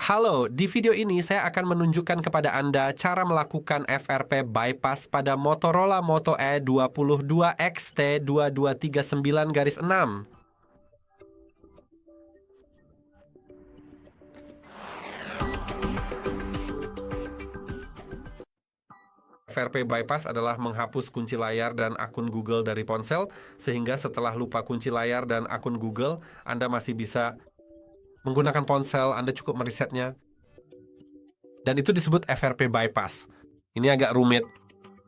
Halo, di video ini saya akan menunjukkan kepada Anda cara melakukan FRP bypass pada Motorola Moto E22 XT2239-6. FRP bypass adalah menghapus kunci layar dan akun Google dari ponsel, sehingga setelah lupa kunci layar dan akun Google, Anda masih bisa menggunakan ponsel, Anda cukup meresetnya. Dan itu disebut FRP bypass. Ini agak rumit.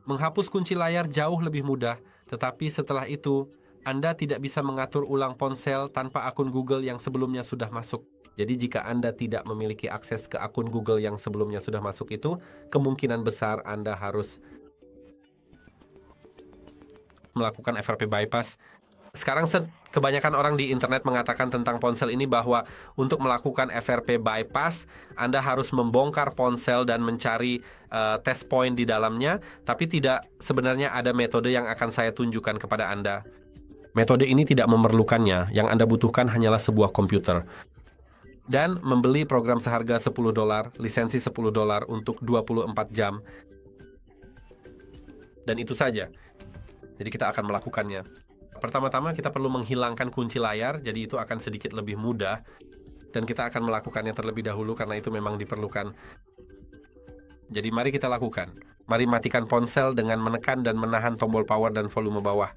Menghapus kunci layar jauh lebih mudah, tetapi setelah itu, Anda tidak bisa mengatur ulang ponsel tanpa akun Google yang sebelumnya sudah masuk. Jadi jika Anda tidak memiliki akses ke akun Google yang sebelumnya sudah masuk itu, kemungkinan besar Anda harus melakukan FRP bypass. Sekarang kebanyakan orang di internet mengatakan tentang ponsel ini bahwa untuk melakukan FRP bypass, Anda harus membongkar ponsel dan mencari test point di dalamnya, tapi tidak sebenarnya ada metode yang akan saya tunjukkan kepada Anda. Metode ini tidak memerlukannya, yang Anda butuhkan hanyalah sebuah komputer. Dan membeli program seharga $10, lisensi $10 untuk 24 jam. Dan itu saja. Jadi kita akan melakukannya. Pertama-tama kita perlu menghilangkan kunci layar, jadi itu akan sedikit lebih mudah. Dan kita akan melakukannya terlebih dahulu karena itu memang diperlukan. Jadi mari kita lakukan. Mari matikan ponsel dengan menekan dan menahan tombol power dan volume bawah.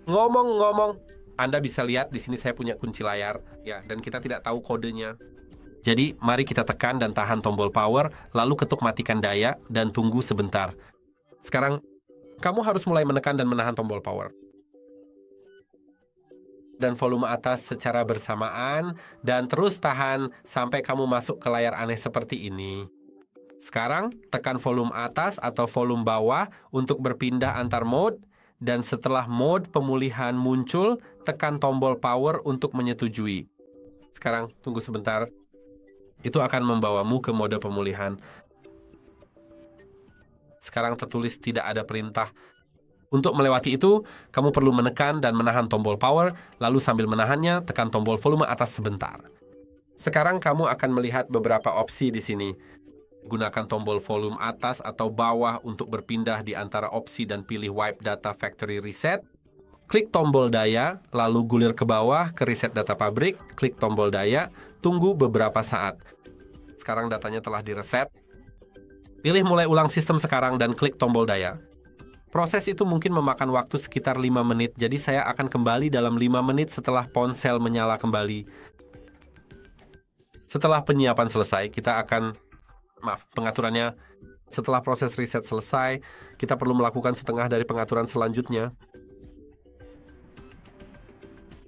Ngomong-ngomong, Anda bisa lihat di sini saya punya kunci layar, ya, dan kita tidak tahu kodenya. Jadi mari kita tekan dan tahan tombol power, lalu ketuk matikan daya dan tunggu sebentar. Sekarang kamu harus mulai menekan dan menahan tombol power dan volume atas secara bersamaan, dan terus tahan sampai kamu masuk ke layar aneh seperti ini. Sekarang, tekan volume atas atau volume bawah untuk berpindah antar mode, dan setelah mode pemulihan muncul, tekan tombol power untuk menyetujui. Sekarang, tunggu sebentar. Itu akan membawamu ke mode pemulihan. Sekarang tertulis tidak ada perintah. Untuk melewati itu, kamu perlu menekan dan menahan tombol power, lalu sambil menahannya, tekan tombol volume atas sebentar. Sekarang kamu akan melihat beberapa opsi di sini. Gunakan tombol volume atas atau bawah untuk berpindah di antara opsi dan pilih Wipe Data Factory Reset. Klik tombol daya, lalu gulir ke bawah ke Reset Data Pabrik, klik tombol daya, tunggu beberapa saat. Sekarang datanya telah direset. Pilih mulai ulang sistem sekarang dan klik tombol daya. Proses itu mungkin memakan waktu sekitar 5 menit, jadi saya akan kembali dalam 5 menit setelah ponsel menyala kembali. Setelah penyiapan selesai, pengaturannya. Setelah proses reset selesai, kita perlu melakukan setengah dari pengaturan selanjutnya.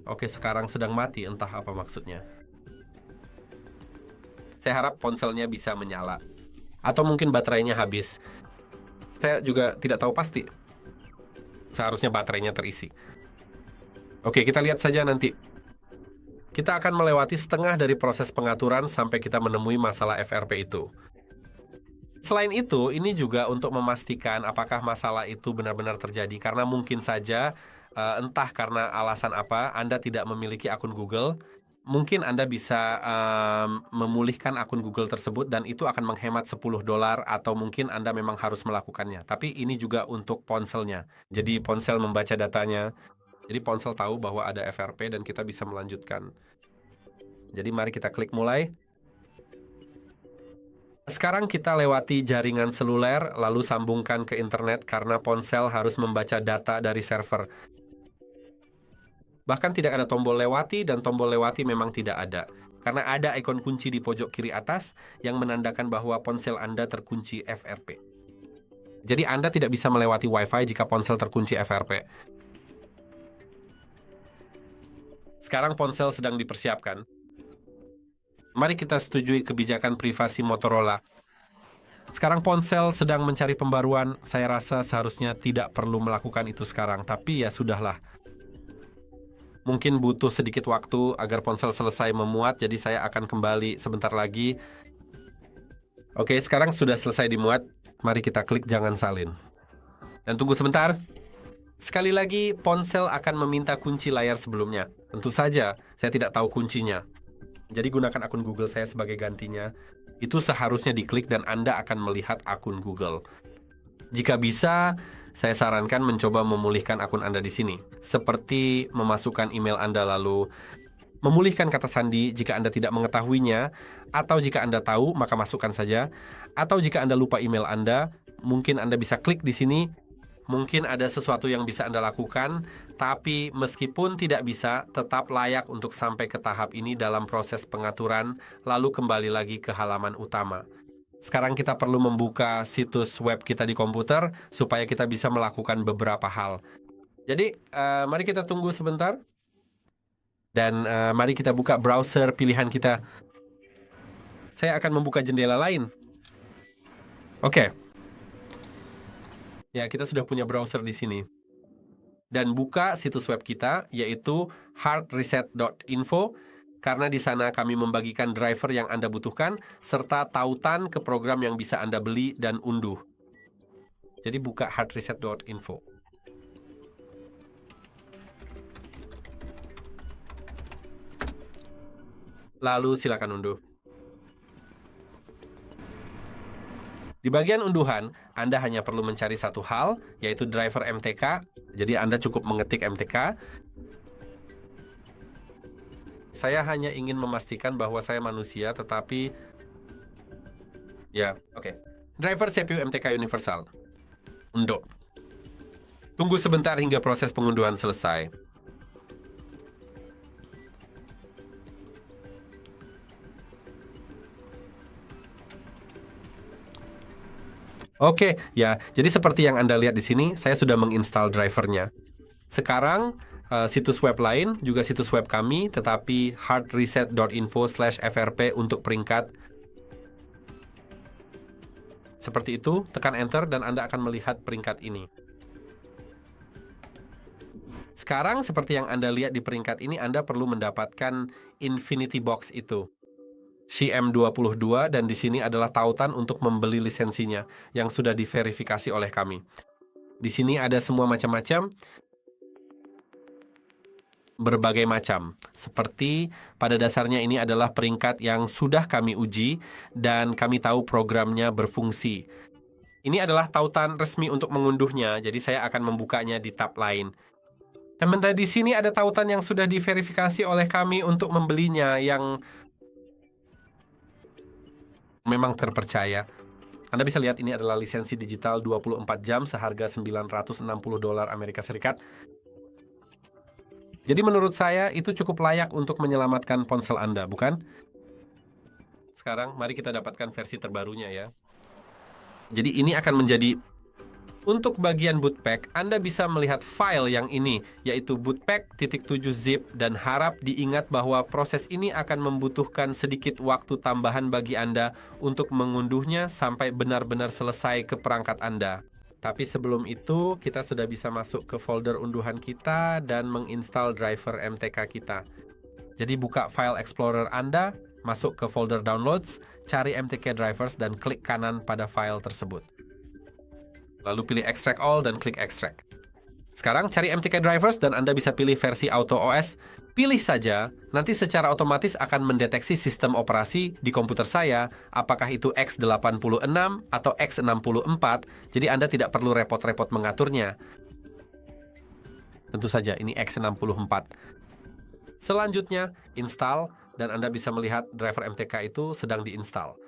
Oke, sekarang sedang mati, entah apa maksudnya. Saya harap ponselnya bisa menyala. Atau mungkin baterainya habis. Saya juga tidak tahu pasti. Seharusnya baterainya terisi. Oke, kita lihat saja nanti. Kita akan melewati setengah dari proses pengaturan sampai kita menemui masalah FRP itu. Selain itu, ini juga untuk memastikan apakah masalah itu benar-benar terjadi. Karena mungkin saja, entah karena alasan apa, Anda tidak memiliki akun Google. Mungkin Anda bisa memulihkan akun Google tersebut dan itu akan menghemat $10 atau mungkin Anda memang harus melakukannya. Tapi ini juga untuk ponselnya. Jadi ponsel membaca datanya. Jadi ponsel tahu bahwa ada FRP dan kita bisa melanjutkan. Jadi mari kita klik mulai. Sekarang kita lewati jaringan seluler lalu sambungkan ke internet karena ponsel harus membaca data dari server. Bahkan tidak ada tombol lewati dan tombol lewati memang tidak ada. Karena ada ikon kunci di pojok kiri atas yang menandakan bahwa ponsel Anda terkunci FRP. Jadi Anda tidak bisa melewati Wi-Fi jika ponsel terkunci FRP. Sekarang ponsel sedang dipersiapkan. Mari kita setujui kebijakan privasi Motorola. Sekarang ponsel sedang mencari pembaruan. Saya rasa seharusnya tidak perlu melakukan itu sekarang, tapi ya sudahlah. Mungkin butuh sedikit waktu agar ponsel selesai memuat, jadi saya akan kembali sebentar lagi. Oke, sekarang sudah selesai dimuat. Mari kita klik jangan salin. Dan tunggu sebentar. Sekali lagi, ponsel akan meminta kunci layar sebelumnya. Tentu saja, saya tidak tahu kuncinya. Jadi gunakan akun Google saya sebagai gantinya. Itu seharusnya diklik dan Anda akan melihat akun Google. Jika bisa, saya sarankan mencoba memulihkan akun Anda di sini, seperti memasukkan email Anda lalu memulihkan kata sandi jika Anda tidak mengetahuinya, atau jika Anda tahu, maka masukkan saja. Atau jika Anda lupa email Anda, mungkin Anda bisa klik di sini. Mungkin ada sesuatu yang bisa Anda lakukan, tapi meskipun tidak bisa, tetap layak untuk sampai ke tahap ini dalam proses pengaturan, lalu kembali lagi ke halaman utama. Sekarang kita perlu membuka situs web kita di komputer, supaya kita bisa melakukan beberapa hal. Jadi, mari kita tunggu sebentar. Dan mari kita buka browser pilihan kita. Saya akan membuka jendela lain. Oke. Ya, kita sudah punya browser di sini. Dan buka situs web kita, yaitu hardreset.info, karena di sana kami membagikan driver yang Anda butuhkan, serta tautan ke program yang bisa Anda beli dan unduh. Jadi buka hardreset.info. Lalu silakan unduh. Di bagian unduhan, Anda hanya perlu mencari satu hal, yaitu driver MTK. Jadi Anda cukup mengetik MTK. Saya hanya ingin memastikan bahwa saya manusia, tetapi ya, oke. Driver CPU MTK Universal. Undo. Tunggu sebentar hingga proses pengunduhan selesai. Oke, ya. Jadi seperti yang Anda lihat di sini, saya sudah menginstal drivernya. Sekarang, situs web lain, juga situs web kami, tetapi hardreset.info/frp untuk peringkat. Seperti itu, tekan Enter dan Anda akan melihat peringkat ini. Sekarang, seperti yang Anda lihat di peringkat ini, Anda perlu mendapatkan Infinity Box itu. CM22, dan di sini adalah tautan untuk membeli lisensinya yang sudah diverifikasi oleh kami. Di sini ada semua macam-macam, berbagai macam. Seperti pada dasarnya ini adalah peringkat yang sudah kami uji dan kami tahu programnya berfungsi. Ini adalah tautan resmi untuk mengunduhnya, jadi saya akan membukanya di tab lain. Sementara di sini ada tautan yang sudah diverifikasi oleh kami untuk membelinya yang memang terpercaya. Anda bisa lihat ini adalah lisensi digital 24 jam seharga $960 Amerika Serikat. Jadi menurut saya itu cukup layak untuk menyelamatkan ponsel Anda, bukan? Sekarang mari kita dapatkan versi terbarunya ya. Jadi ini akan menjadi, untuk bagian bootpack, Anda bisa melihat file yang ini, yaitu bootpack.7zip, dan harap diingat bahwa proses ini akan membutuhkan sedikit waktu tambahan bagi Anda untuk mengunduhnya sampai benar-benar selesai ke perangkat Anda. Tapi sebelum itu, kita sudah bisa masuk ke folder unduhan kita dan menginstal driver MTK kita. Jadi buka file explorer Anda, masuk ke folder downloads, cari MTK drivers dan klik kanan pada file tersebut. Lalu pilih extract all dan klik extract. Sekarang cari MTK drivers dan Anda bisa pilih versi Auto OS. Pilih saja, nanti secara otomatis akan mendeteksi sistem operasi di komputer saya, apakah itu x86 atau x64, jadi Anda tidak perlu repot-repot mengaturnya. Tentu saja ini x64. Selanjutnya, install, dan Anda bisa melihat driver MTK itu sedang diinstal.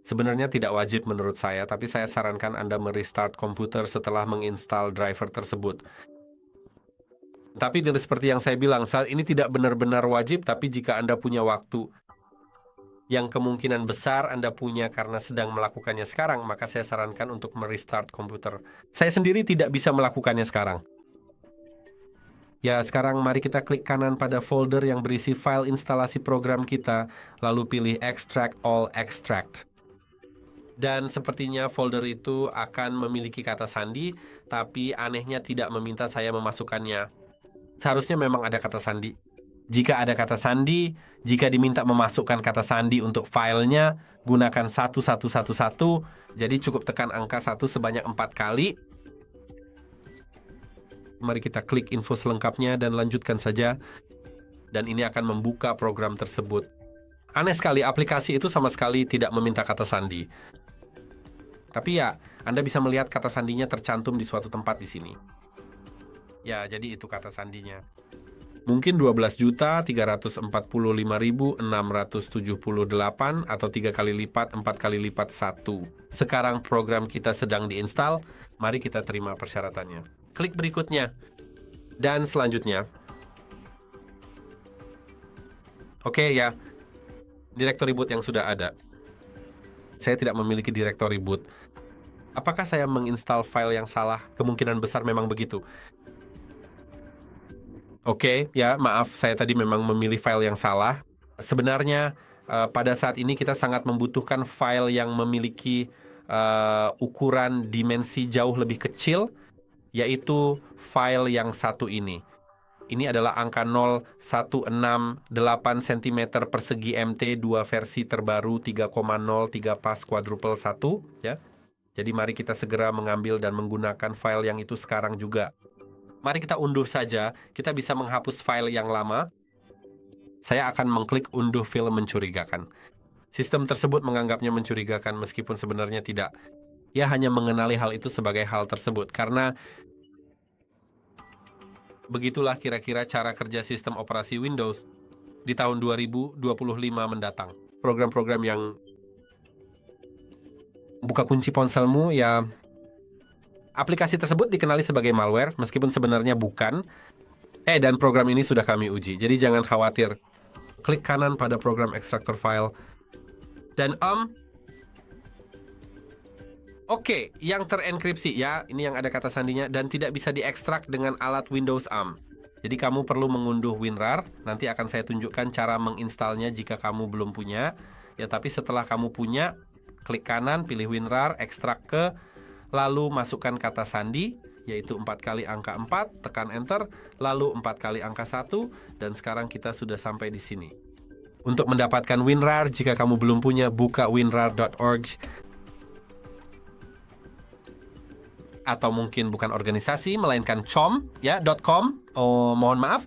Sebenarnya tidak wajib menurut saya, tapi saya sarankan Anda merestart komputer setelah menginstal driver tersebut. Tapi seperti yang saya bilang, saat ini tidak benar-benar wajib, tapi jika Anda punya waktu yang kemungkinan besar Anda punya karena sedang melakukannya sekarang, maka saya sarankan untuk merestart komputer. Saya sendiri tidak bisa melakukannya sekarang. Ya, sekarang mari kita klik kanan pada folder yang berisi file instalasi program kita, lalu pilih Extract All Extract. Dan sepertinya folder itu akan memiliki kata sandi, tapi anehnya tidak meminta saya memasukkannya. Seharusnya memang ada kata sandi. Jika ada kata sandi, jika diminta memasukkan kata sandi untuk filenya, gunakan 1111, jadi cukup tekan angka 1 sebanyak 4 kali. Mari kita klik info selengkapnya dan lanjutkan saja. Dan ini akan membuka program tersebut. Aneh sekali, aplikasi itu sama sekali tidak meminta kata sandi. Tapi ya, Anda bisa melihat kata sandinya tercantum di suatu tempat di sini. Ya, jadi itu kata sandinya. Mungkin 12.345.678 atau 3 kali lipat, 4 kali lipat 1. Sekarang program kita sedang diinstal, mari kita terima persyaratannya. Klik berikutnya. Dan selanjutnya. Oke ya, direktori boot yang sudah ada. Saya tidak memiliki direktori boot. Apakah saya menginstal file yang salah? Kemungkinan besar memang begitu. Oke, ya maaf, saya tadi memang memilih file yang salah. Sebenarnya pada saat ini kita sangat membutuhkan file yang memiliki ukuran dimensi jauh lebih kecil, yaitu file yang satu ini. Ini adalah angka 0168 cm persegi MT 2 versi terbaru 3,03 pas quadruple 1, ya. Jadi mari kita segera mengambil dan menggunakan file yang itu sekarang juga. Mari kita unduh saja, kita bisa menghapus file yang lama. Saya akan mengklik unduh file mencurigakan. Sistem tersebut menganggapnya mencurigakan meskipun sebenarnya tidak. Ia hanya mengenali hal itu sebagai hal tersebut, karena begitulah kira-kira cara kerja sistem operasi Windows di tahun 2025 mendatang. Program-program yang buka kunci ponselmu, ya... Aplikasi tersebut dikenali sebagai malware, meskipun sebenarnya bukan. Dan program ini sudah kami uji, jadi jangan khawatir. Klik kanan pada program ekstraktor file. Dan Oke, yang terenkripsi, ya, ini yang ada kata sandinya, dan tidak bisa diekstrak dengan alat Windows Jadi kamu perlu mengunduh WinRAR, nanti akan saya tunjukkan cara menginstalnya jika kamu belum punya. Ya, tapi setelah kamu punya, klik kanan, pilih WinRAR, ekstrak ke... Lalu masukkan kata sandi, yaitu 4 kali angka 4, tekan enter, lalu 4 kali angka 1, dan sekarang kita sudah sampai di sini. Untuk mendapatkan WinRAR, jika kamu belum punya, buka winrar.org. Atau mungkin bukan organisasi, melainkan com, ya, .com. Oh, mohon maaf.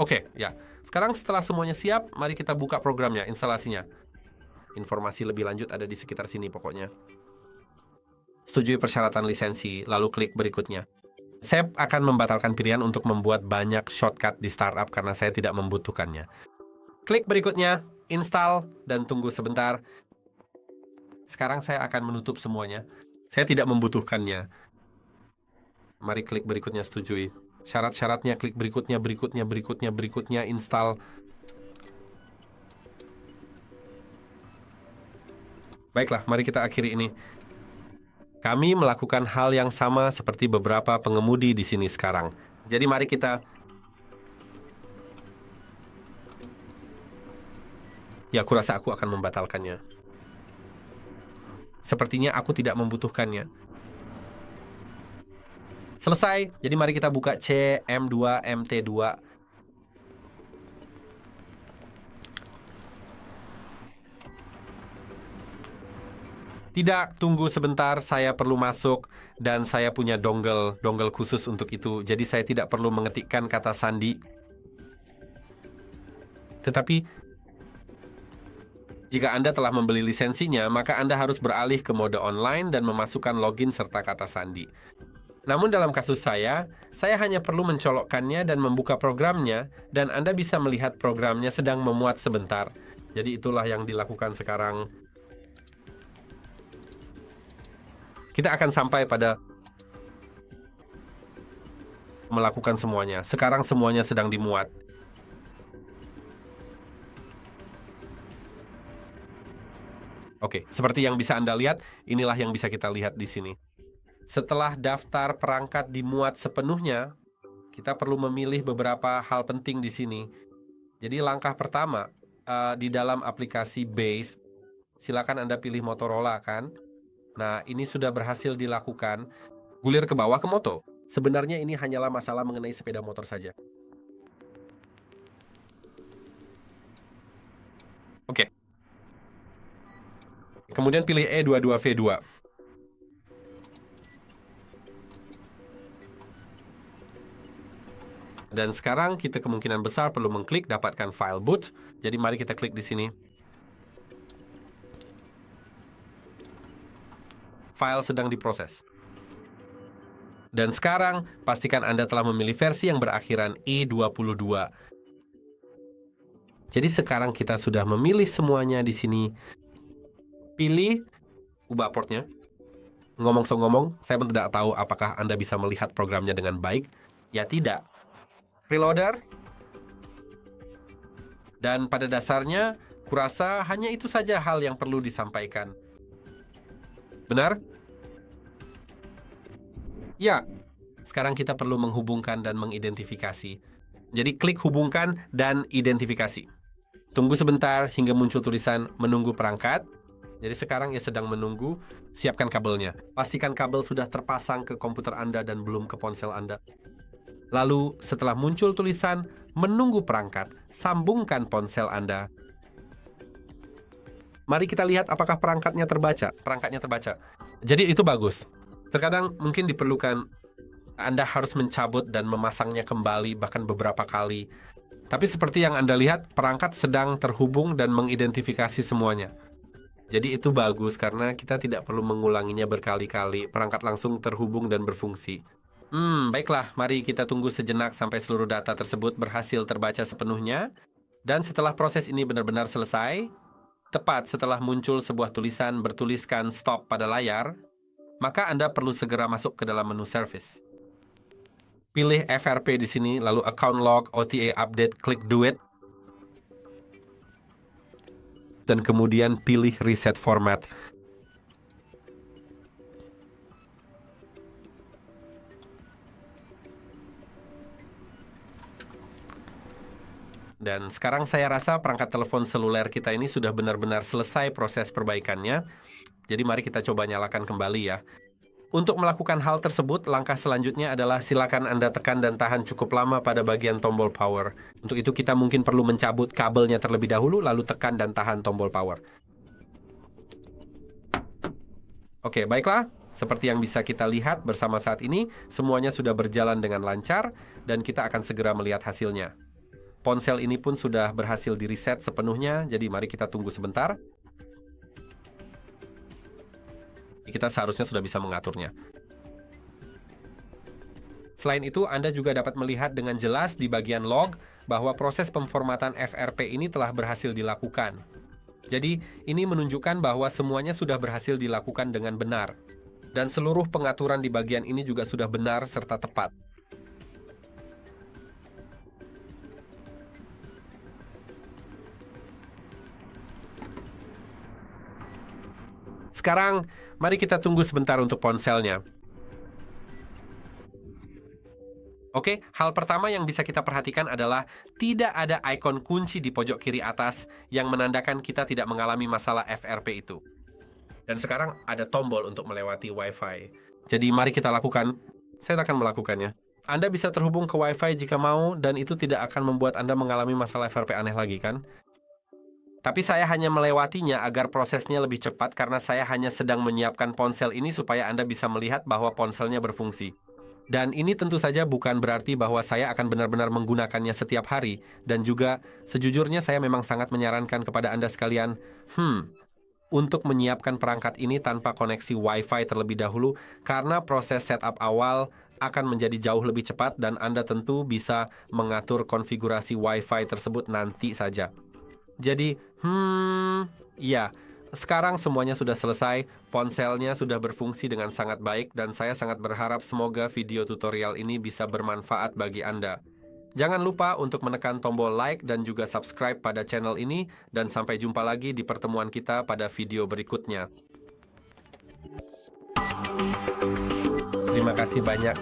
Oke, ya. Sekarang setelah semuanya siap, mari kita buka programnya, instalasinya. Informasi lebih lanjut ada di sekitar sini pokoknya. Setujui persyaratan lisensi, lalu klik berikutnya. Saya akan membatalkan pilihan untuk membuat banyak shortcut di startup karena saya tidak membutuhkannya. Klik berikutnya, install, dan tunggu sebentar. Sekarang saya akan menutup semuanya. Saya tidak membutuhkannya. Mari klik berikutnya, setujui. Syarat-syaratnya, klik berikutnya, install. Baiklah, mari kita akhiri ini. Kami melakukan hal yang sama seperti beberapa pengemudi di sini sekarang. Jadi mari kita... Ya, aku rasa aku akan membatalkannya. Sepertinya aku tidak membutuhkannya. Selesai, jadi mari kita buka CM2MT2. Tidak, tunggu sebentar, saya perlu masuk dan saya punya dongle khusus untuk itu. Jadi saya tidak perlu mengetikkan kata sandi. Tetapi jika Anda telah membeli lisensinya, maka Anda harus beralih ke mode online dan memasukkan login serta kata sandi. Namun dalam kasus saya hanya perlu mencolokkannya dan membuka programnya, dan Anda bisa melihat programnya sedang memuat sebentar. Jadi itulah yang dilakukan sekarang. Kita akan sampai pada melakukan semuanya. Sekarang semuanya sedang dimuat. Oke, seperti yang bisa Anda lihat, inilah yang bisa kita lihat di sini. Setelah daftar perangkat dimuat sepenuhnya, kita perlu memilih beberapa hal penting di sini. Jadi langkah pertama, di dalam aplikasi Base, silakan Anda pilih Motorola, kan? Nah, ini sudah berhasil dilakukan. Gulir ke bawah ke moto. Sebenarnya ini hanyalah masalah mengenai sepeda motor saja. Oke. Kemudian pilih E22V2. Dan sekarang kita kemungkinan besar perlu mengklik dapatkan file boot. Jadi mari kita klik di sini. File sedang diproses. Dan sekarang, pastikan Anda telah memilih versi yang berakhiran E22. Jadi sekarang kita sudah memilih semuanya di sini. Pilih, ubah portnya. Ngomong-ngomong, saya pun tidak tahu apakah Anda bisa melihat programnya dengan baik. Ya tidak. Reloader. Dan pada dasarnya, kurasa hanya itu saja hal yang perlu disampaikan. Benar? Ya, sekarang kita perlu menghubungkan dan mengidentifikasi. Jadi klik hubungkan dan identifikasi. Tunggu sebentar hingga muncul tulisan menunggu perangkat. Jadi sekarang ia sedang menunggu, siapkan kabelnya. Pastikan kabel sudah terpasang ke komputer Anda dan belum ke ponsel Anda. Lalu setelah muncul tulisan menunggu perangkat, sambungkan ponsel Anda. Mari kita lihat apakah perangkatnya terbaca. Perangkatnya terbaca. Jadi itu bagus. Terkadang mungkin diperlukan Anda harus mencabut dan memasangnya kembali bahkan beberapa kali. Tapi seperti yang Anda lihat, perangkat sedang terhubung dan mengidentifikasi semuanya. Jadi itu bagus karena kita tidak perlu mengulanginya berkali-kali. Perangkat langsung terhubung dan berfungsi. Baiklah, mari kita tunggu sejenak sampai seluruh data tersebut berhasil terbaca sepenuhnya. Dan setelah proses ini benar-benar selesai, tepat setelah muncul sebuah tulisan bertuliskan stop pada layar, maka Anda perlu segera masuk ke dalam menu service. Pilih FRP di sini, lalu account log, OTA update, klik do it. Dan kemudian pilih reset format. Dan sekarang saya rasa perangkat telepon seluler kita ini sudah benar-benar selesai proses perbaikannya. Jadi mari kita coba nyalakan kembali ya. Untuk melakukan hal tersebut, langkah selanjutnya adalah silakan Anda tekan dan tahan cukup lama pada bagian tombol power. Untuk itu kita mungkin perlu mencabut kabelnya terlebih dahulu, lalu tekan dan tahan tombol power. Oke, baiklah. Seperti yang bisa kita lihat bersama saat ini, semuanya sudah berjalan dengan lancar, dan kita akan segera melihat hasilnya. Ponsel ini pun sudah berhasil di-reset sepenuhnya, jadi mari kita tunggu sebentar. Kita seharusnya sudah bisa mengaturnya. Selain itu, Anda juga dapat melihat dengan jelas di bagian log bahwa proses pemformatan FRP ini telah berhasil dilakukan. Jadi, ini menunjukkan bahwa semuanya sudah berhasil dilakukan dengan benar. Dan seluruh pengaturan di bagian ini juga sudah benar serta tepat. Sekarang, mari kita tunggu sebentar untuk ponselnya. Oke, hal pertama yang bisa kita perhatikan adalah tidak ada ikon kunci di pojok kiri atas yang menandakan kita tidak mengalami masalah FRP itu. Dan sekarang ada tombol untuk melewati Wi-Fi. Jadi mari kita lakukan. Saya akan melakukannya. Anda bisa terhubung ke Wi-Fi jika mau, dan itu tidak akan membuat Anda mengalami masalah FRP aneh lagi, kan? Tapi saya hanya melewatinya agar prosesnya lebih cepat karena saya hanya sedang menyiapkan ponsel ini supaya Anda bisa melihat bahwa ponselnya berfungsi. Dan ini tentu saja bukan berarti bahwa saya akan benar-benar menggunakannya setiap hari. Dan juga, sejujurnya saya memang sangat menyarankan kepada Anda sekalian, untuk menyiapkan perangkat ini tanpa koneksi Wi-Fi terlebih dahulu, karena proses setup awal akan menjadi jauh lebih cepat dan Anda tentu bisa mengatur konfigurasi Wi-Fi tersebut nanti saja. Jadi, ya, sekarang semuanya sudah selesai, ponselnya sudah berfungsi dengan sangat baik, dan saya sangat berharap semoga video tutorial ini bisa bermanfaat bagi Anda. Jangan lupa untuk menekan tombol like dan juga subscribe pada channel ini, dan sampai jumpa lagi di pertemuan kita pada video berikutnya. Terima kasih banyak.